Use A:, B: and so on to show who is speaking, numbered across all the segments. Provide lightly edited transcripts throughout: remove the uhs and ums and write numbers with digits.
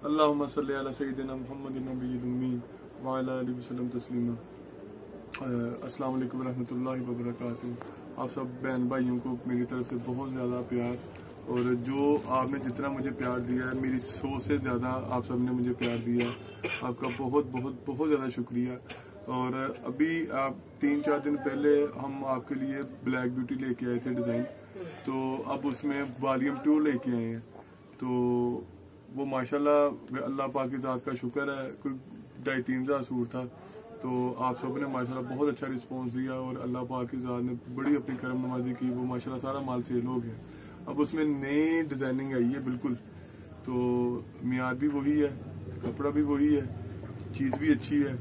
A: अल्लाहुम्मा सल्ली अला सय्यिदिना मुहम्मदिन नबिय्यिल उम्मी व अला आलिहि वसल्लम तस्लीमा। अस्सलाम वालेकुम रहमतुल्लाहि व बरकातुहू। आप सब बहन भाइयों को मेरी तरफ से बहुत ज़्यादा प्यार, और जो आपने जितना मुझे प्यार दिया है, मेरी 100 से ज़्यादा आप सब ने मुझे प्यार दिया है। आपका बहुत बहुत बहुत ज़्यादा शुक्रिया। और अभी आप 3-4 दिन पहले हम आपके लिए ब्लैक ब्यूटी लेके आए थे डिज़ाइन, तो अब उसमें वॉल्यूम 2 लेके आए हैं। तो वो माशाल्लाह अल्लाह पाक की ज़ात का शुक्र है, कोई 2,500-3 हज़ार सूट था, तो आप सब ने माशाल्लाह बहुत अच्छा रिस्पांस दिया और अल्लाह पाक की ज़ात ने बड़ी अपनी करम नवाजी की। वो माशाल्लाह सारा माल सेल हो गया। अब उसमें नई डिज़ाइनिंग आई है बिल्कुल, तो मियार भी वही है, कपड़ा भी वही है, चीज़ भी अच्छी है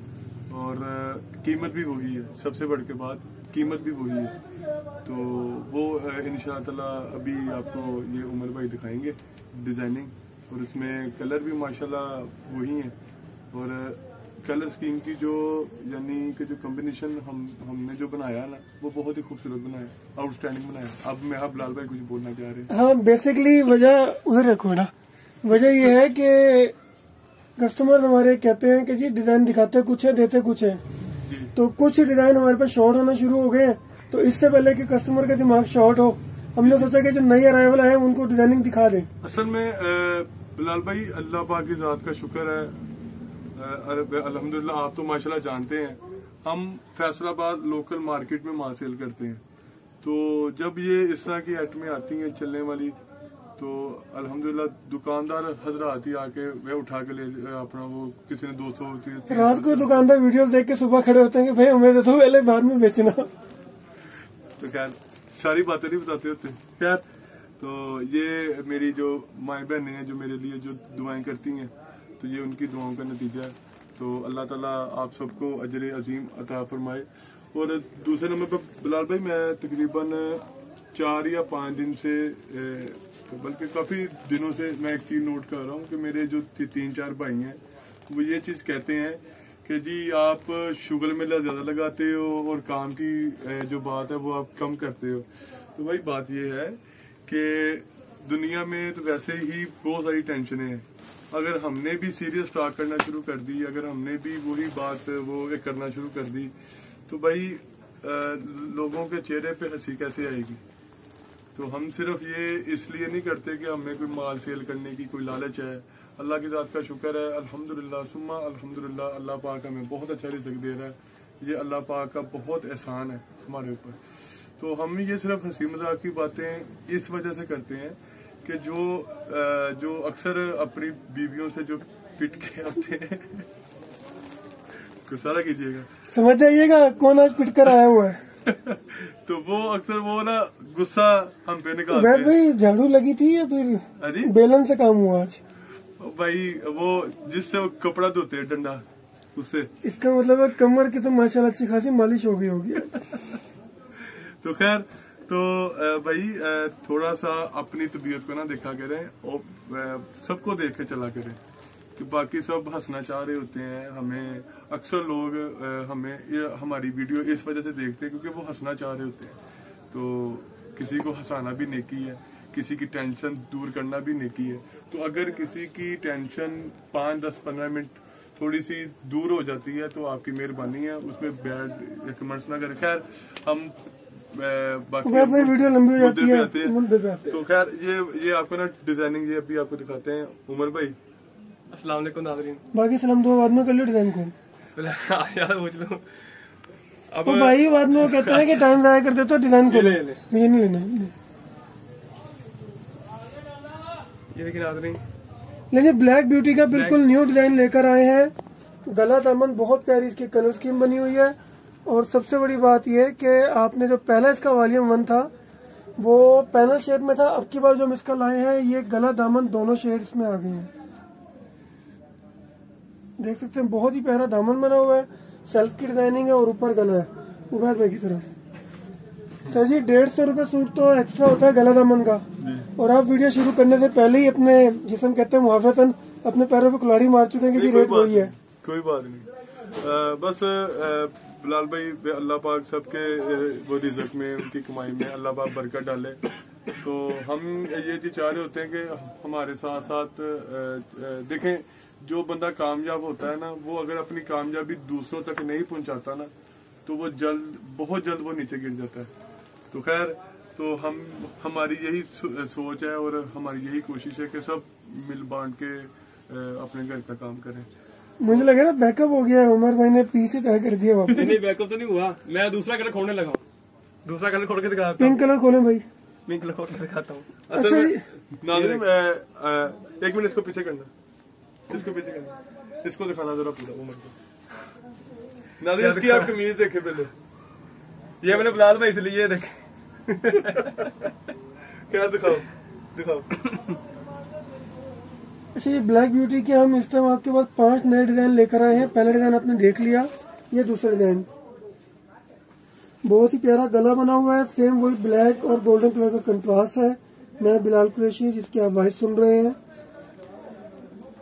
A: और कीमत भी वही है। सबसे बढ़ के बाद कीमत भी वही है। तो वो इंशाअल्लाह ताला अभी आपको ये उमर भाई दिखाएंगे डिज़ाइनिंग, और इसमें कलर भी माशाल्लाह वही है। और कलर स्कीम की जो यानी कि जो कॉम्बिनेशन हमने जो बनाया ना, वो बहुत ही खूबसूरत बनाया, आउटस्टैंडिंग बनाया। अब आप लाल भाई कुछ बोलना चाह रहे हैं?
B: हाँ, बेसिकली वजह उधर रखो ना। वजह ये है कि कस्टमर हमारे कहते हैं कि जी डिजाइन दिखाते कुछ है, देते कुछ है। तो कुछ डिजाइन हमारे पास शॉर्ट होना शुरू हो गए हैं, तो इससे पहले कि कस्टमर का दिमाग शॉर्ट हो, हमने सोचा कि जो नई अराइवल है उनको डिजाइनिंग दिखा दें।
A: असल में बिलाल भाई अल्लाह पाक की ज़ात का शुक्र है, अल्हम्दुलिल्लाह। आप तो माशाल्लाह जानते हैं, हम फैसलाबाद लोकल मार्केट में माल सेल करते हैं। तो जब ये इस तरह की आइटमें आती हैं चलने वाली, तो अल्हम्दुलिल्लाह दुकानदार हजरात ही आके वे उठा के ले अपना, वो किसी ने 200
B: रात को दुकानदार वीडियोस देख के सुबह खड़े होते हैं कि भाई हमें दे दो, पहले बाद में बेचना।
A: तो खैर सारी बातें नहीं बताते होते। खैर, तो ये मेरी जो माएँ बहनें हैं जो मेरे लिए जो दुआएं करती हैं, तो ये उनकी दुआओं का नतीजा है। तो अल्लाह ताला आप सबको अजर अजीम अता फरमाए। और दूसरे नंबर पर बिलाल भाई, मैं तकरीबन 4 या 5 दिन से, बल्कि काफ़ी दिनों से मैं एक चीज़ नोट कर रहा हूँ कि मेरे जो 3-4 भाई हैं वो ये चीज़ कहते हैं कि जी आप शुगर मेला ज़्यादा लगाते हो और काम की जो बात है वो आप कम करते हो। तो भाई बात ये है कि दुनिया में तो वैसे ही बहुत सारी टेंशनें हैं। अगर हमने भी सीरियस टॉक करना शुरू कर दी, अगर हमने भी वही बात वो करना शुरू कर दी, तो भाई लोगों के चेहरे पे हंसी कैसे आएगी? तो हम सिर्फ ये इसलिए नहीं करते कि हमें कोई माल सेल करने की कोई लालच है। अल्लाह की ज़ात का शुक्र है, अल्हम्दुलिल्लाह सुम्मा अल्हम्दुलिल्लाह, अल्लाह पाक हमें बहुत अच्छा रिज़्क़ दे रहा है। ये अल्लाह पाक का बहुत एहसान है हमारे ऊपर। तो हम ये सिर्फ हंसी मजाक की बातें इस वजह से करते हैं कि जो अक्सर अपनी बीवियों से जो पिट के आते हैं गुस्सा कीजिएगा,
B: समझ जाइएगा कौन आज पिट कर आया हुआ है।
A: तो वो अक्सर वो ना गुस्सा हम पे निकालते हैं।
B: भाई झाड़ू लगी थी या फिर बेलन से काम हुआ आज?
A: भाई वो जिससे वो कपड़ा धोते हैं डंडा, उससे। इसका
B: मतलब है कमर की तो माशाल्लाह अच्छी खासी मालिश हो गई होगी।
A: तो खैर, तो भाई थोड़ा सा अपनी तबीयत को ना देखा करें और सबको देख के चला करें कि बाकी सब हंसना चाह रहे होते हैं। हमें अक्सर लोग हमारी वीडियो इस वजह से देखते हैं क्योंकि वो हंसना चाह रहे होते हैं। तो किसी को हंसाना भी नेकी है, किसी की टेंशन दूर करना भी नेकी है। तो अगर किसी की टेंशन 5, 10, 15 मिनट थोड़ी सी दूर हो जाती है तो आपकी मेहरबानी है, उसमें बैड कमेंट्स ना करें। खैर, हम बाकी
B: वीडियो लंबी हो जाती है।
A: तो खैर, ये आपको ना डिजाइनिंग ये अभी आपको दिखाते हैं उमर भाई।
C: अस्सलाम वालेकुम नाज़रीन।
B: बाकी सलाम दुआ बाद में कर लो डिजाइन को।
C: यार पूछ लो
B: अब भाई बाद में वो कहते हैं कि टाइम जाया करते तो डिजाइन को ले मुझे नहीं लेना।
C: ये देखिए नाज़रीन,
B: लेकिन ब्लैक ब्यूटी का बिल्कुल न्यू डिजाइन लेकर आए हैं। गला दामन बहुत प्यारी इसकी कलर स्कीम बनी हुई है। और सबसे बड़ी बात यह कि आपने जो पहला इसका वॉल्यूम 1 था वो पैनल शेप में था, अब की बार जो हम इसका लाए हैं ये गला दामन दोनों शेड्स में आ गए हैं। देख सकते हैं बहुत ही प्यारा दामन बना हुआ है, सेल्फ की डिजाइनिंग है और ऊपर गला है उबैद भाई की तरफ। सर जी 150 रुपए सूट तो एक्स्ट्रा होता है गला दामन का, और आप वीडियो शुरू करने से पहले ही अपने जिसम कहते हैं मुहावरतन अपने पैरों पे कुल्हाड़ी मार चुके हैं कि रेट वही है।
A: कोई बात नहीं, बस बिलाल भाई अल्लाह पाक सबके वो रिज़्क़ में उनकी कमाई में अल्लाह पाक बरकत डाले। तो हम ये चीज चाह रहे होते हैं कि हमारे साथ साथ देखें, जो बंदा कामयाब होता है ना, वो अगर अपनी कामयाबी दूसरों तक नहीं पहुंचाता ना, तो वो बहुत जल्द वो नीचे गिर जाता है। तो खैर, तो हमारी यही सोच है और हमारी यही कोशिश है कि सब मिल बांट के अपने घर का काम करें।
B: मुझे लगा ना बैकअप हो गया, उमर भाई ने पीछे तय कर दिया वापस।
C: नहीं बैकअप तो नहीं हुआ, मैं दूसरा कलर खोलने लगा। दूसरा कलर खोल के दिखाता हूँ।
B: पिंक कलर खोले भाई।
C: पिंक कलर खोल के दिखाता हूँ।
B: अच्छा जी,
A: नाज़रीन, एक मिनट इसको पीछे करना, इसको पीछे करना, इसको दिखाना जरा पूरा उमर को। नाज़रीन, इसकी आप कमीज देखे पहले।
C: ये मैंने बिलाल भाई इसलिए देखे।
A: क्या दिखाओ दिखाओ।
B: अच्छा, ये ब्लैक ब्यूटी के हम इस टाइम आपके पास 5 नए डिजाइन लेकर आए हैं। पहला डिजाइन आपने देख लिया, ये दूसरा डिजाइन बहुत ही प्यारा गला बना हुआ है। सेम वही ब्लैक और गोल्डन कलर का कंट्रास्ट है। मैं बिलाल कुरैशी, जिसकी आप वॉइस सुन रहे हैं,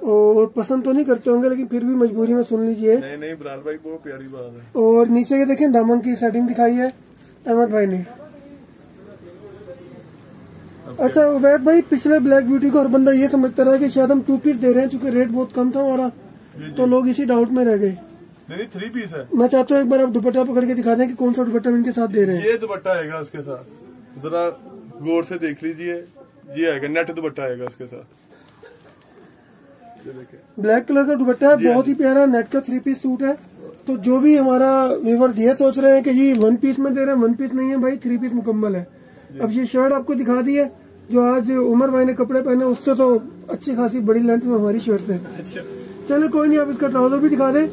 B: और पसंद तो नहीं करते होंगे लेकिन फिर भी मजबूरी में सुन लीजिए।
A: नहीं बिलाल भाई, बहुत प्यारी बात है।
B: और नीचे ये देखें, दामन की सेटिंग दिखाई है अहमद भाई ने। अच्छा उबैद भाई, पिछले ब्लैक ब्यूटी को हर बंदा ये समझता रहा कि शायद हम 2 पीस दे रहे हैं, क्योंकि रेट बहुत कम था हमारा, तो लोग इसी डाउट में रह गए।
A: नहीं 3 पीस है।
B: मैं चाहता हूँ एक बार आप दुपट्टा पकड़ के दिखा दें कि कौन सा दुपट्टा हम इनके साथ दे रहे हैं।
A: ये दुपट्टा आएगा उसके साथ, जरा गौर से देख लीजिए। ये आएगा, नेट दुपट्टा आएगा उसके साथ। ये देखिए,
B: ब्लैक कलर का दुपट्टा है, बहुत ही प्यारा नेट का 3 पीस सूट है। तो जो भी हमारा व्यूअर्स ये सोच रहे हैं कि जी 1 पीस में दे रहे हैं, 1 पीस नहीं है भाई, 3 पीस मुकम्मल है। अब ये शर्ट आपको दिखा दी है, जो आज उमर भाई ने कपड़े पहने उससे तो अच्छी खासी बड़ी लेंथ में हमारी शर्ट है। चलो कोई नहीं, आप इसका ट्राउजर भी दिखा दें।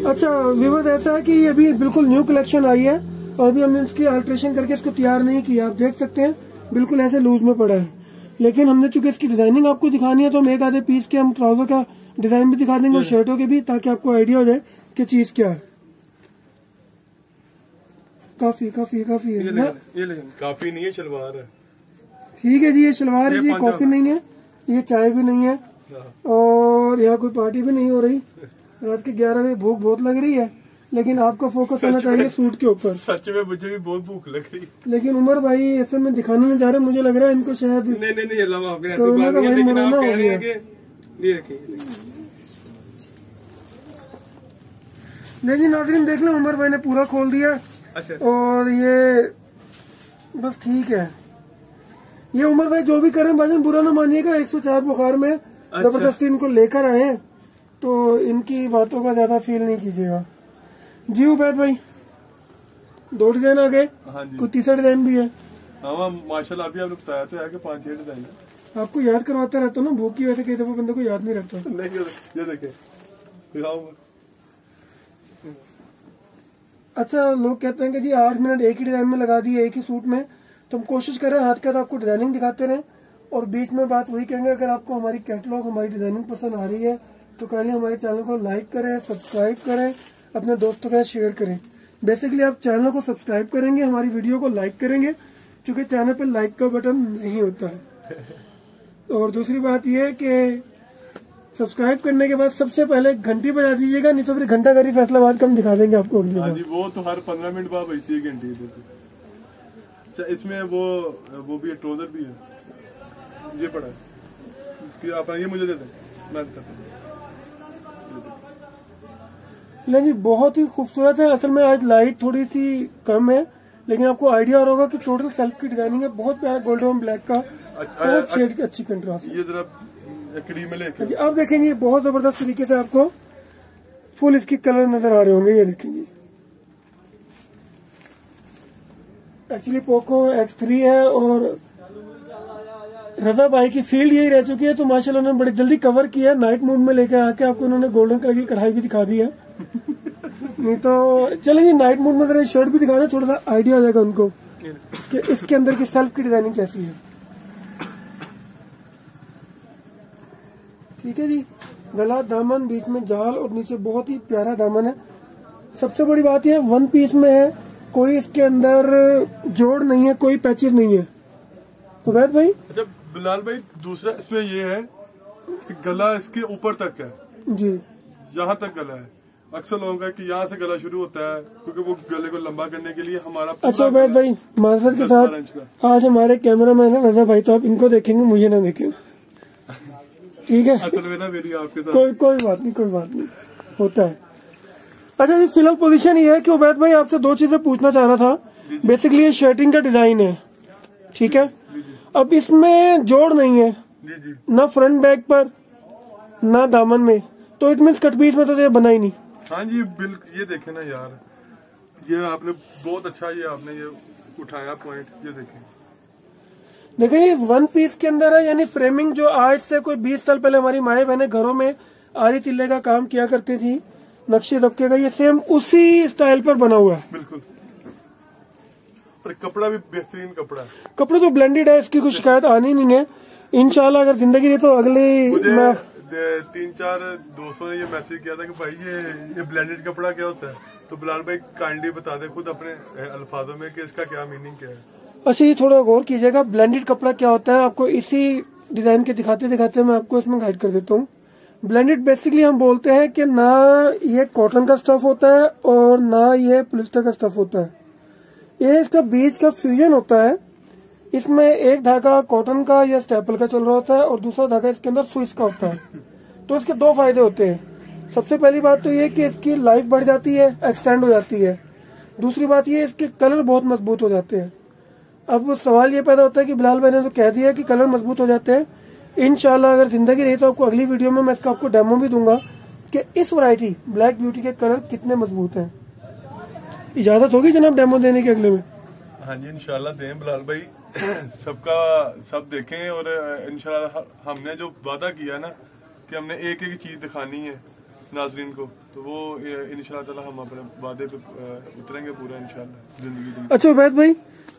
B: अच्छा व्यूअर्स, ऐसा है कि ये अभी बिल्कुल न्यू कलेक्शन आई है और अभी हमने इसकी अल्ट्रेशन करके इसको तैयार नहीं किया। आप देख सकते हैं बिल्कुल ऐसे लूज में पड़ा है, लेकिन हमने चूंकि इसकी डिजाइनिंग आपको दिखानी है, तो हम एक आधे पीस के हम ट्राउजर का डिजाइन भी दिखा देंगे और शर्टों के भी, ताकि आपको आइडिया हो जाए कि चीज क्या है। काफी काफी काफी है ना?
C: ये लेकिन
A: काफी नहीं है, शलवार है।
B: ठीक है जी, ये शलवार है जी, कॉफी नहीं है, ये चाय भी नहीं है, और यहाँ कोई पार्टी भी नहीं हो रही। रात के 11 बजे भूख बहुत लग रही है, लेकिन आपका फोकस होना चाहिए सूट के ऊपर।
A: सच में मुझे भी बहुत भूख लग रही।
B: लेकिन उमर भाई ऐसे में दिखाने नहीं जा रहे, मुझे लग रहा है इनको शायद
C: नहीं अल्लाह आपके ऐसी
B: कोरोना
C: बात
B: का
C: नहीं है,
B: भाई
C: लेकिन आप
B: मरोना
C: कह
B: हो
C: रहे हैं
B: गया।
C: कि ये देखिए।
B: नहीं जी नाज़रीन, देख लो उमर भाई ने पूरा खोल दिया।
C: अच्छा,
B: और ये बस ठीक है। ये उमर भाई जो भी कर रहे हैं भाईजान, बुरा ना मानिएगा, 104 बुखार में जबरदस्ती इनको लेकर आए हैं, तो इनकी बातों का ज्यादा फील नहीं कीजिएगा जी। उबैद भाई 2 डिजाइन आ गए,
A: हाँ जी,
B: कोई तीसरा डिजाइन भी है।
A: हाँ माशाल्लाह, अभी आपने बताया तो है कि 5-6 डिजाइन है।
B: आपको याद करवाता रहता हूँ ना, भूख की वजह से कई दफा बंदे को याद नहीं रखता।
A: नहीं, ये देखे दिखाओ।
B: अच्छा, लोग कहते हैं कि जी 8 मिनट एक ही डिजाइन में लगा दिए, एक ही सूट में, तो हम कोशिश कर रहे हैं हाथ के हाथ आपको डिजाइनिंग दिखाते रहें, और बीच में बात वही कहेंगे, अगर आपको हमारी कैटलॉग, हमारी डिजाइनिंग पसंद आ रही है तो काइंडली हमारे चैनल को लाइक करें, सब्सक्राइब करें, अपने दोस्तों के साथ शेयर करें। बेसिकली आप चैनल को सब्सक्राइब करेंगे, हमारी वीडियो को लाइक करेंगे, क्योंकि चैनल पर लाइक का बटन नहीं होता है। और दूसरी बात यह है कि सब्सक्राइब करने के बाद सबसे पहले घंटी बजा दीजिएगा, नहीं तो फिर घंटाघरी फैसलाबाद का हम दिखा देंगे आपको अगली
A: हाँ
B: बार।
A: जी, वो तो हर 15 मिनट बाद बजती है घंटी। अच्छा, इसमें वो भी है, ट्राउजर भी है, ये पड़ा है कि आप ये मुझे दे दें, मैं करता हूँ।
B: नहीं जी, बहुत ही खूबसूरत है। असल में आज लाइट थोड़ी सी कम है, लेकिन आपको आइडिया हो होगा कि टोटल सेल्फ की डिजाइनिंग है, बहुत प्यारा गोल्डन और ब्लैक का, बहुत शेड की अच्छी कंट्रास्ट है।
A: ये जरा करीब में लेके
B: अब देखेंगे बहुत जबरदस्त तरीके से आपको फुल इसकी कलर नजर आ रहे होंगे। ये देखेंगे, एक्चुअली पोको X3 है और रजा भाई की फील्ड यही रह चुकी है, तो माशाल्लाह उन्होंने बड़ी जल्दी कवर किया है। नाइट मूड में लेके आके आपको उन्होंने गोल्डन कलर की कढ़ाई भी दिखा दी है। नहीं तो चलेंगे नाइट मूड में जरा शर्ट भी दिखाना, थोड़ा सा आइडिया हो जाएगा उनको कि इसके अंदर की सेल्फ की डिजाइनिंग कैसी है। ठीक है जी, गला, दामन, बीच में जाल और नीचे बहुत ही प्यारा दामन है। सबसे बड़ी बात यह 1 पीस में है, कोई इसके अंदर जोड़ नहीं है, कोई पैचेस नहीं है। उबैद भाई,
A: अच्छा बिलाल भाई, दूसरा इसमें ये है कि गला इसके ऊपर तक है
B: जी,
A: यहाँ तक गला है। अक्सर लोगों का कि यहाँ से गला शुरू होता है, क्योंकि वो गले को लंबा करने के लिए हमारा
B: अच्छा उबैद भाई, माजरत के साथ आज हमारे कैमरा मैन है रजा भाई, तो आप इनको देखेंगे, मुझे ना देखें, ठीक है?
A: असल में ना मेरी आपके साथ
B: कोई बात नहीं, होता है। अच्छा जी, फिलहाल पोजीशन ये है कि उबैद भाई आपसे दो चीजें पूछना चाह रहा था। बेसिकली ये शर्टिंग का डिजाइन है, ठीक है? अब इसमें जोड़ नहीं है, ना फ्रंट बैक पर ना दामन में, तो इट मीन्स कट पीस में तो ये बना ही नहीं।
A: हाँ जी बिल्कुल, ये देखे ना यार, ये आपने बहुत अच्छा आपने ये उठाया पॉइंट, ये देखें
B: ये वन पीस के अंदर है, यानी फ्रेमिंग जो आज से कोई 20 साल पहले हमारी माएं बहनें घरों में आरी तिल्ले का काम किया करती थी, नक्शे दबके का, ये सेम उसी स्टाइल पर बना हुआ है।
A: बिल्कुल, और कपड़ा भी बेहतरीन कपड़ा है।
B: कपड़ा तो ब्लेंडेड है, इसकी कोई शिकायत आनी नहीं है इंशाल्लाह। अगर जिंदगी रही तो अगले
A: 3-4 दोस्तों ने ये मैसेज किया था कि भाई ये ब्लेंडेड कपड़ा क्या होता है, तो बिलाल भाई काइंडली बता दे खुद अपने अल्फाजों में कि इसका क्या मीनिंग क्या है।
B: अच्छा, ये थोड़ा गौर कीजिएगा, ब्लेंडेड कपड़ा क्या होता है, आपको इसी डिजाइन के दिखाते दिखाते मैं आपको इसमें गाइड कर देता हूँ। ब्लेंडेड बेसिकली हम बोलते हैं कि ना ये कॉटन का स्टफ होता है और ना ये पॉलिस्टर का स्टफ होता है, ये इसका बीच का फ्यूजन होता है। इसमें एक धागा कॉटन का या स्टेपल का चल रहा होता है और दूसरा धागा इसके अंदर स्विस का होता है। तो इसके दो फायदे होते हैं। सबसे पहली बात तो ये कि इसकी लाइफ बढ़ जाती है, एक्सटेंड हो जाती है। दूसरी बात ये इसके कलर बहुत मजबूत हो जाते हैं। अब सवाल ये पैदा होता है कि बिलाल भाई ने तो कह दिया कि कलर मजबूत हो जाते हैं। इंशाल्लाह अगर जिंदगी रही तो आपको अगली वीडियो में मैं इसका आपको डेमो भी दूंगा कि इस वैरायटी ब्लैक ब्यूटी के कलर कितने मजबूत हैं। इजाजत होगी जनाब डेमो देने के अगले में?
A: हाँ जी इंशाल्लाह दें बिलाल भाई, सबका सब देखें। और इंशाल्लाह हमने जो वादा किया ना कि हमने एक एक चीज दिखानी है नाजरीन को, तो वो इंशाल्लाह ताला हम अपने वादे पे उतरेंगे पूरा इंशाल्लाह जिंदगी।
B: अच्छा उबैद भाई,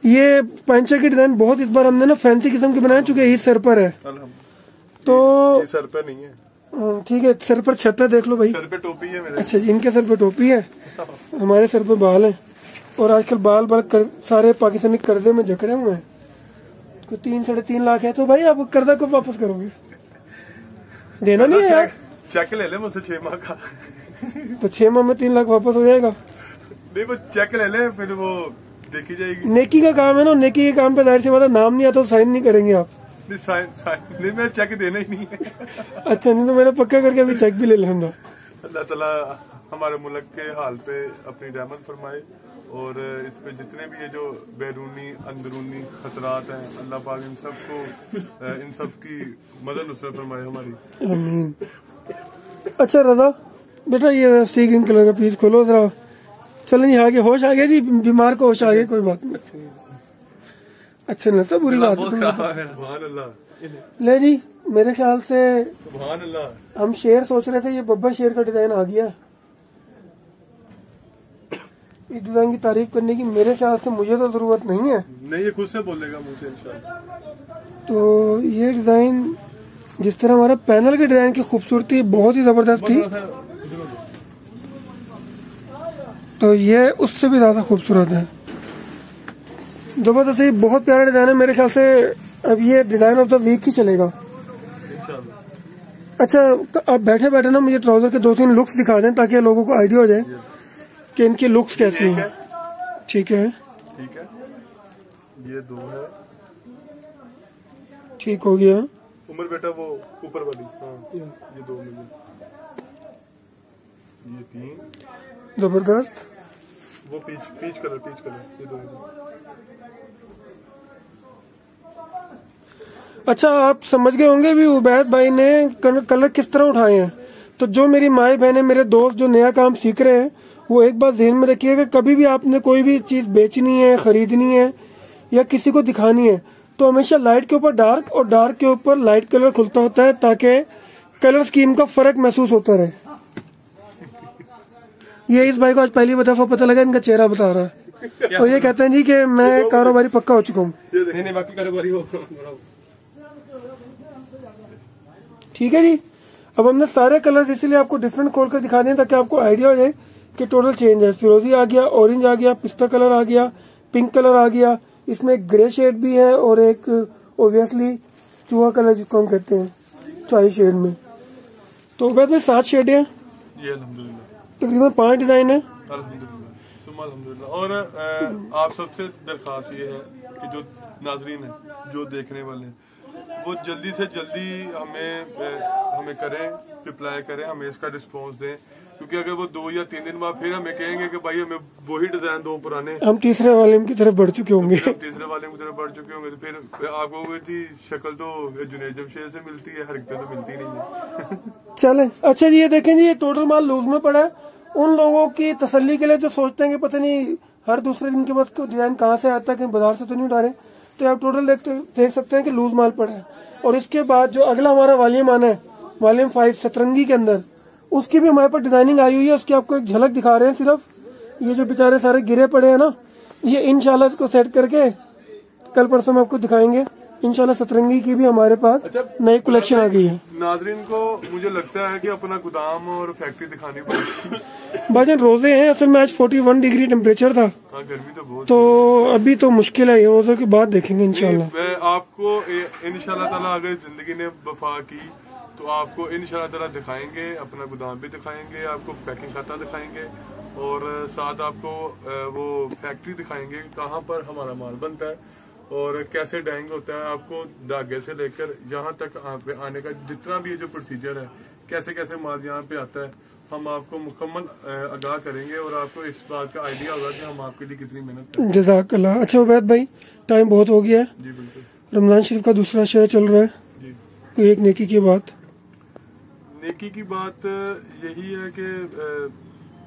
B: ये पंचा की डिजाइन बहुत इस बार हमने ना फैंसी किस्म की बनाया, चूंकि ये सर पर है, तो
A: ये सर पर नहीं है,
B: ठीक है, सर पर छत है, देख लो भाई,
A: सर पे टोपी है मेरे।
B: अच्छा जी, इनके सर पे टोपी है, हमारे सर पे बाल है, और आजकल बाल सारे पाकिस्तानी कर्जे में जकड़े हुए हैं। कोई 3-3.5 लाख है, तो भाई आप कर्जा कब वापस करोगे? देना नहीं है यार,
A: चेक ले ले मुझसे 6 माह का,
B: तो 6 माह में 3 लाख वापस हो जाएगा।
A: नहीं वो चेक ले ले, फिर वो देखी जाएगी।
B: नेकी का काम है ना, नेकी के काम पे जाहिर सी बात है नाम नहीं आता तो साइन नहीं करेंगे आप।
A: नहीं मैं चेक देना ही नहीं है।
B: अच्छा, नहीं तो मैंने पक्का करके अभी चेक भी ले लूंगा।
A: अल्लाह ताला हमारे मुल्क के हाल पे अपनी रहमत फरमाए, और इस पे जितने भी ये जो बैरूनी अंदरूनी खतरात हैं, अल्लाह पाक इन सब की मदद नुसरत फरमाए हमारी,
B: आमीन। अच्छा रजा बेटा, ये सी ग्रीन कलर का पीस खोलो जरा। चलो जी, आगे होश आ गया जी, बीमार को होश आ गया, कोई बात नहीं। अच्छा नहीं लगता, बुरी बात है। ले जी, मेरे ख्याल से हम शेर सोच रहे थे, ये बब्बर शेर का डिजाइन आ गया। इस डिजाइन की तारीफ करने की मेरे ख्याल से मुझे तो जरूरत नहीं है।
A: नहीं, ये खुद से बोलेगा मुझे इंशाल्लाह।
B: तो ये डिजाइन जिस तरह हमारा पैनल के डिजाइन की खूबसूरती बहुत ही जबरदस्त थी, तो ये उससे भी ज्यादा खूबसूरत है। जबरदस्त, बहुत प्यारा डिजाइन है। मेरे ख्याल से अब ये डिजाइन ऑफ द वीक ही चलेगा। अच्छा, आप बैठे बैठे ना मुझे ट्राउजर के 2-3 लुक्स दिखा दें ताकि लोगों को आइडिया हो जाए कि इनकी लुक्स कैसी हैं। ठीक है,
A: ठीक है, ये 2 है,
B: ठीक हो गया।
A: उम्र बेटा वो ऊपर वाली, हाँ ये 2 मिले, ये 3
B: जबरदस्त,
A: वो पीच कलर, ये 2 मिले।
B: अच्छा, आप समझ गए होंगे भी उबैद भाई ने कलर किस तरह उठाए हैं। तो जो मेरी माए बहनें, मेरे दोस्त जो नया काम सीख रहे हैं, वो एक बात ध्यान में रखिएगा, कभी भी आपने कोई भी चीज बेचनी है, खरीदनी है या किसी को दिखानी है, तो हमेशा लाइट के ऊपर डार्क और डार्क के ऊपर लाइट कलर खुलता होता है, ताकि कलर स्कीम का फर्क महसूस होता रहे। ये इस भाई को आज पहली दफा पता लगा, इनका चेहरा बता रहा है, और ये कहते हैं जी कि मैं कारोबारी पक्का हो चुका हूँ।
C: नहीं, बाकी कारोबारी हो।
B: ठीक है जी, अब हमने सारे कलर इसीलिए आपको डिफरेंट खोल कर दिखा दें ताकि आपको आइडिया हो जाए कि टोटल चेंज है। फिरोजी आ गया, ऑरेंज आ गया, पिस्ता कलर आ गया, पिंक कलर आ गया, इसमें एक ग्रे शेड भी है और एक ओब्वियसली चूहा कलर जिसको हम कहते हैं चाय शेड में। तो वैसे 7 शेड हैं।
A: ये अल्हम्दुलिल्लाह
B: तकरीबन 5 डिजाइन है।
A: अल्हम्दुलिल्लाह सुम्मा अल्हम्दुलिल्लाह। और आप सबसे दरख्वास्त ये है कि जो नाजरीन है, जो देखने वाले हैं, वो जल्दी से जल्दी हमें करें, रिप्लाई करें, हमें इसका रिस्पॉन्स दें, क्योंकि अगर वो 2 या 3 दिन बाद फिर हमें कहेंगे कि भाई हमें वही डिजाइन दो पुराने,
B: हम तीसरे वाले की तरफ बढ़ चुके होंगे,
A: हम तीसरे वाले की तरफ बढ़ चुके होंगे, तो फिर आपको थी शक्ल तो जुनैद जमशेद से मिलती है, हरकतें तो मिलती नहीं है।
B: चले अच्छा जी, ये देखें जी, ये टोटल माल लूज में पड़ा है। उन लोगों की तसल्ली के लिए जो सोचते हैं कि पता नहीं हर दूसरे दिन के बाद डिजाइन कहाँ से आता है, कहीं बाजार से तो नहीं उठा रहे, तो आप टोटल देख सकते हैं कि लूज माल पड़ा है। और इसके बाद जो अगला हमारा वॉल्यूम आना है, वॉल्यूम 5 सतरंगी के अंदर, उसकी भी हमारे पास डिजाइनिंग आई हुई है। उसकी आपको एक झलक दिखा रहे हैं सिर्फ। ये जो बेचारे सारे गिरे पड़े हैं ना, ये इंशाल्लाह इसको सेट करके कल परसों में आपको दिखाएंगे। इंशाल्लाह सतरंगी की भी हमारे पास नई कलेक्शन आ गई है।
A: नाजरीन को मुझे लगता है कि अपना गोदाम और फैक्ट्री दिखानी पड़ेगी।
B: भाईजान रोजे हैं, असल में आज 41 डिग्री टेम्परेचर था।
A: हाँ, गर्मी तो बहुत,
B: तो अभी तो मुश्किल है, ये रोजों के बाद देखेंगे इंशाल्लाह।
A: मैं आपको इंशाल्लाह ताला अगर जिंदगी ने वफा की तो आपको इंशाल्लाह ताला दिखाएंगे, अपना गोदाम भी दिखाएंगे, आपको पैकिंग खाता दिखाएंगे, और साथ आपको वो फैक्ट्री दिखाएंगे कहाँ पर हमारा माल बनता है और कैसे डाइंग होता है। आपको धागे से लेकर यहाँ तक आने का जितना भी ये जो प्रोसीजर है, कैसे कैसे माल यहाँ पे आता है, हम आपको मुकम्मल आगाह करेंगे और आपको इस बात का आइडिया होगा कि हम आपके लिए कितनी मेहनत करें।
B: जज़ाकल्लाह। अच्छा उबैद भाई, टाइम बहुत हो गया है
A: जी बिल्कुल,
B: रमजान शरीफ का दूसरा शेयर चल रहा है
A: जी।
B: कोई एक नेकी की बात?
A: नेकी की बात यही है कि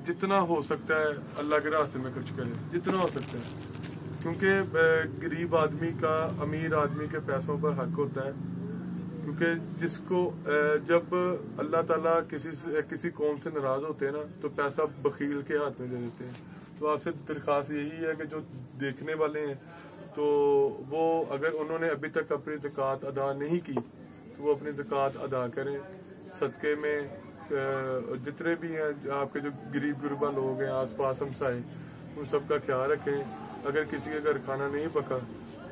A: जितना हो सकता है अल्लाह के रास्ते में खर्च करें, जितना हो सकता है, क्योंकि गरीब आदमी का अमीर आदमी के पैसों पर हक होता है। क्योंकि जिसको जब अल्लाह ताला किसी कौम से नाराज होते हैं ना, तो पैसा बखील के हाथ में दे देते हैं। तो आपसे दरख्वास्त यही है कि जो देखने वाले हैं, तो वो अगर उन्होंने अभी तक अपनी ज़कात अदा नहीं की, तो वो अपनी ज़कात अदा करें। सदक़े में जितने भी हैं आपके जो गरीब गुरबा लोग हैं, आस पास हमसाए, उन सब का ख्याल रखें। अगर किसी के घर खाना नहीं पका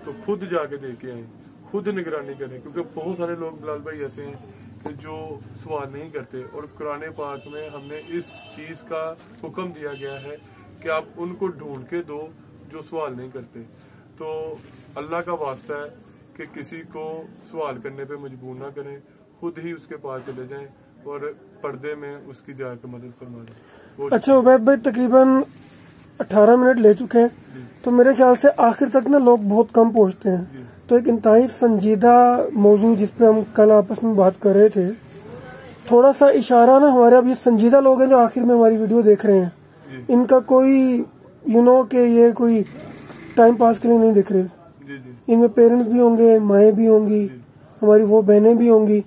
A: तो खुद जाके दे के आए, खुद निगरानी करें, क्योंकि बहुत सारे लोग बिलाल भाई ऐसे हैं कि जो सवाल नहीं करते। और कुरान पाक में हमने इस चीज़ का हुक्म दिया गया है कि आप उनको ढूंढ के दो जो सवाल नहीं करते। तो अल्लाह का वास्ता है कि किसी को सवाल करने पे मजबूर ना करें, खुद ही उसके पास चले जाएं और पर्दे में उसकी जाकर मदद फरमा दें।
B: अच्छा उबैद भाई, तकरीबन 18 मिनट ले चुके हैं, तो मेरे ख्याल से आखिर तक ना लोग बहुत कम पहुंचते हैं। तो एक इंतहाई संजीदा मौजू जिस पे हम कल आपस में बात कर रहे थे, थोड़ा सा इशारा ना, हमारे अब ये संजीदा लोग हैं जो आखिर में हमारी वीडियो देख रहे हैं, इनका कोई कि ये कोई टाइम पास के लिए नहीं देख रहे। इनमें पेरेंट्स भी होंगे, माएँ भी होंगी, हमारी वो बहनें भी होंगी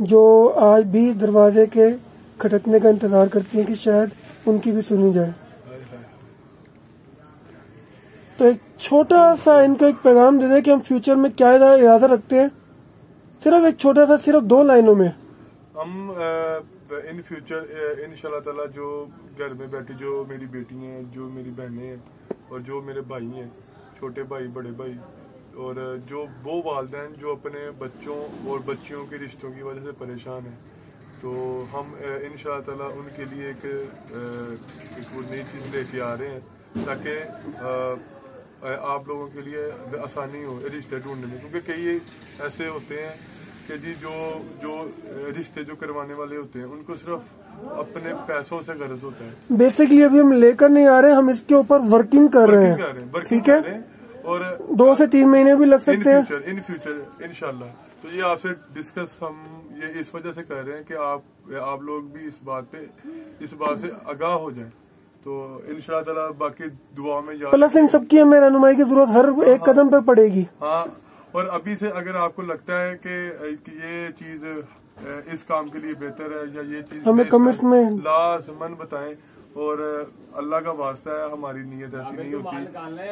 B: जो आज भी दरवाजे के खटकने का इंतजार करती हैं कि शायद उनकी भी सुनी जाए। तो एक छोटा सा इनको एक पैगाम दे दें कि हम फ्यूचर में क्या इरादा रखते हैं, सिर्फ एक छोटा सा, सिर्फ 2 लाइनों में।
A: हम इन फ्यूचर इंशाल्लाह ताला जो घर में बैठी जो मेरी बेटी हैं, जो मेरी बहनें हैं और जो मेरे भाई हैं, छोटे भाई बड़े भाई, और जो वो वालिदैन जो अपने बच्चों और बच्चियों के रिश्तों की वजह से परेशान हैं, तो हम इंशाल्लाह ताला उनके लिए एक वो नई चीज़ लेके आ रहे हैं ताकि आप लोगों के लिए आसानी हो रिश्ते ढूंढने में। क्योंकि कई ऐसे होते हैं कि जी जो रिश्ते जो करवाने वाले होते हैं, उनको सिर्फ अपने पैसों से गर्ज होता है।
B: बेसिकली अभी हम लेकर नहीं आ रहे, हम इसके ऊपर वर्किंग कर रहे हैं, ठीक है, और 2 से 3 महीने भी लग सकते हैं
A: इन फ्यूचर इंशाल्लाह। तो ये आपसे डिस्कस हम ये इस वजह से कर रहे हैं कि आप लोग भी इस बात से आगाह हो जाएं। तो इंशाल्लाह ताला बाकी दुआ में याद,
B: प्लस इन सबकी हमें रहनुमाई की जरूरत हर एक कदम पर पड़ेगी।
A: हाँ, और अभी से अगर आपको लगता है कि ये चीज इस काम के लिए बेहतर है या ये चीज,
B: हमें कमेंट्स में
A: लाजमन बताएं। और अल्लाह का वास्ता है, हमारी नीयत ऐसी नहीं होती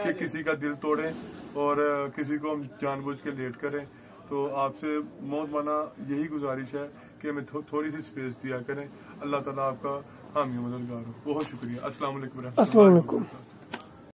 A: कि किसी का दिल तोड़ें और किसी को हम जानबूझ के लेट करें। तो आपसे मौत माना यही गुजारिश है कि हमें थोड़ी सी स्पेस दिया करें। अल्लाह ताला आपका हामी मददगार हो। बहुत शुक्रिया। अस्सलाम वालेकुम।